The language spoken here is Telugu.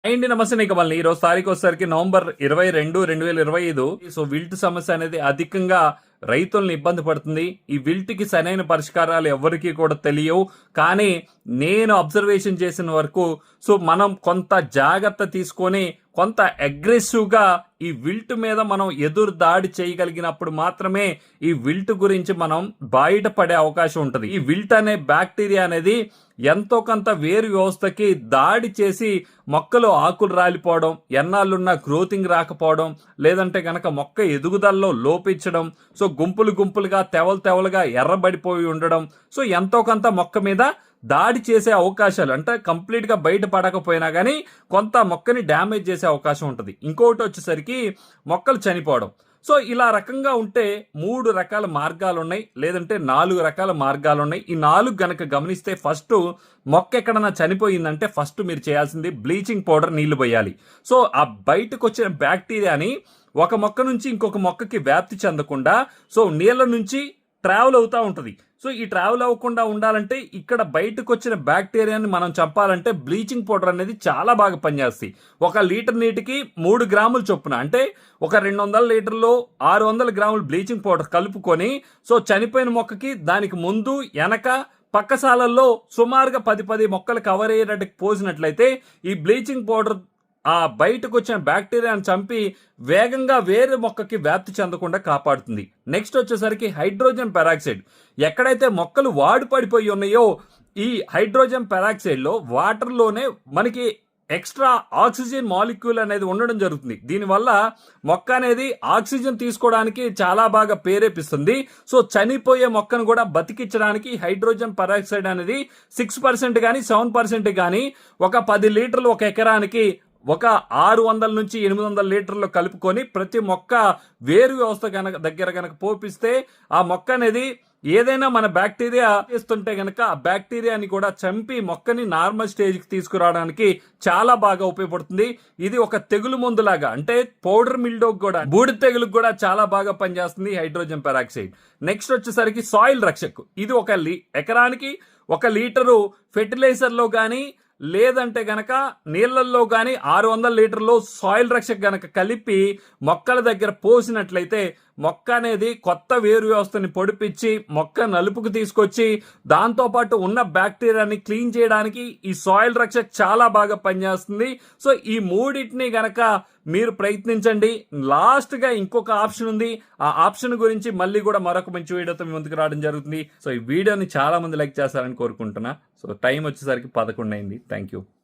అండి నమస్తే నీకు మళ్ళీ ఈరోజు తారీఖు వచ్చేసరికి నవంబర్ 22 2025. సో విల్ట్ సమస్య అనేది అధికంగా రైతుల్ని ఇబ్బంది పడుతుంది. ఈ విల్ట్కి సరైన పరిష్కారాలు ఎవరికి కూడా తెలియవు. కానీ నేను అబ్జర్వేషన్ చేసిన వరకు సో మనం కొంత జాగ్రత్త తీసుకొని కొంత అగ్రెసివ్గా ఈ విల్ట్ మీద మనం ఎదురు దాడి చేయగలిగినప్పుడు మాత్రమే ఈ విల్ట్ గురించి మనం బయటపడే అవకాశం ఉంటుంది. ఈ విల్ట్ అనే బ్యాక్టీరియా అనేది ఎంతో కొంత వేరు వ్యవస్థకి దాడి చేసి మొక్కలు ఆకులు రాలిపోవడం, ఎన్నాళ్ళున్న గ్రోతింగ్ రాకపోవడం, లేదంటే గనక మొక్క ఎదుగుదలలో లోపించడం, సో గుంపులు గుంపులుగా తెవలుగా ఎర్రబడిపోయి ఉండడం, సో ఎంతో కొంత మొక్క మీద దాడి చేసే అవకాశాలు, అంటే కంప్లీట్గా బయటపడకపోయినా కానీ కొంత మొక్కని డ్యామేజ్ చేసే అవకాశం ఉంటుంది. ఇంకొకటి వచ్చేసరికి మొక్కలు చనిపోవడం. సో ఇలా రకంగా ఉంటే 3 రకాల మార్గాలు ఉన్నాయి, లేదంటే 4 రకాల మార్గాలు ఉన్నాయి. ఈ 4 గనక గమనిస్తే ఫస్ట్ మొక్క ఎక్కడన్నా చనిపోయిందంటే ఫస్ట్ మీరు చేయాల్సింది బ్లీచింగ్ పౌడర్ నీళ్లు పోయాలి. సో ఆ బయటకు వచ్చిన బ్యాక్టీరియాని ఒక మొక్క నుంచి ఇంకొక మొక్కకి వ్యాప్తి చెందకుండా సో నీళ్ళ నుంచి ట్రావెల్ అవుతూ ఉంటుంది. సో ఈ ట్రావెల్ అవ్వకుండా ఉండాలంటే ఇక్కడ బయటకు వచ్చిన బ్యాక్టీరియాని మనం చంపాలంటే బ్లీచింగ్ పౌడర్ అనేది చాలా బాగా పనిచేస్తాయి. 1 లీటర్ నీటికి 3 గ్రాముల చొప్పున, అంటే ఒక 200 లీటర్లో 600 గ్రాములు బ్లీచింగ్ పౌడర్ కలుపుకొని సో చనిపోయిన మొక్కకి దానికి ముందు వెనక పక్కసాలల్లో సుమారుగా 10 మొక్కలు కవర్ అయ్యేటట్టు పోసినట్లయితే ఈ బ్లీచింగ్ పౌడర్ ఆ బయటకు వచ్చిన బ్యాక్టీరియాను చంపి వేగంగా వేరే మొక్కకి వ్యాప్తి చెందకుండా కాపాడుతుంది. నెక్స్ట్ వచ్చేసరికి హైడ్రోజన్ పెరాక్సైడ్. ఎక్కడైతే మొక్కలు వాడు పడిపోయి ఉన్నాయో ఈ హైడ్రోజన్ పెరాక్సైడ్లో వాటర్లోనే మనకి ఎక్స్ట్రా ఆక్సిజన్ మాలిక్యూల్ అనేది ఉండడం జరుగుతుంది. దీనివల్ల మొక్క అనేది ఆక్సిజన్ తీసుకోవడానికి చాలా బాగా ప్రేరేపిస్తుంది. సో చనిపోయే మొక్కను కూడా బతికించడానికి హైడ్రోజన్ పెరాక్సైడ్ అనేది 6% కానీ 7% కానీ ఒక 10 లీటర్లు ఒక ఎకరానికి ఒక 600 నుంచి 800 లీటర్లు కలుపుకొని ప్రతి మొక్క వేరు వ్యవస్థ దగ్గర గనక పోపిస్తే ఆ మొక్క అనేది ఏదైనా మన బ్యాక్టీరియా చేస్తుంటే గనక ఆ బ్యాక్టీరియాని కూడా చంపి మొక్కని నార్మల్ స్టేజ్కి తీసుకురావడానికి చాలా బాగా ఉపయోగపడుతుంది. ఇది ఒక తెగులు మందులాగా, అంటే పౌడర్ మిల్డోక్ కూడా, బూడిద తెగులుకు కూడా చాలా బాగా పనిచేస్తుంది హైడ్రోజన్ పెరాక్సైడ్. నెక్స్ట్ వచ్చేసరికి సాయిల్ రక్షక్. ఇది ఒక ఎకరానికి 1 లీటరు ఫెర్టిలైజర్లో కానీ లేదంటే గనక నీళ్లలో కానీ 600 లీటర్లో సాయిల్ రక్షక్ గనక కలిపి మొక్కల దగ్గర పోసినట్లయితే మొక్క అనేది కొత్త వేరు వ్యవస్థని పొడిపించి మొక్క నలుపుకు తీసుకొచ్చి దాంతోపాటు ఉన్న బ్యాక్టీరియాని క్లీన్ చేయడానికి ఈ సాయిల్ రక్షక్ చాలా బాగా పనిచేస్తుంది. సో ఈ మూడింటిని గనక మీరు ప్రయత్నించండి. లాస్ట్గా ఇంకొక ఆప్షన్ ఉంది, ఆ ఆప్షన్ గురించి మళ్ళీ కూడా మరొక మంచి వీడియోతో మీ ముందుకు రావడం జరుగుతుంది. సో ఈ వీడియోని చాలా మంది లైక్ చేస్తారని కోరుకుంటున్నా. సో టైం వచ్చేసరికి 11 అయింది. Thank you.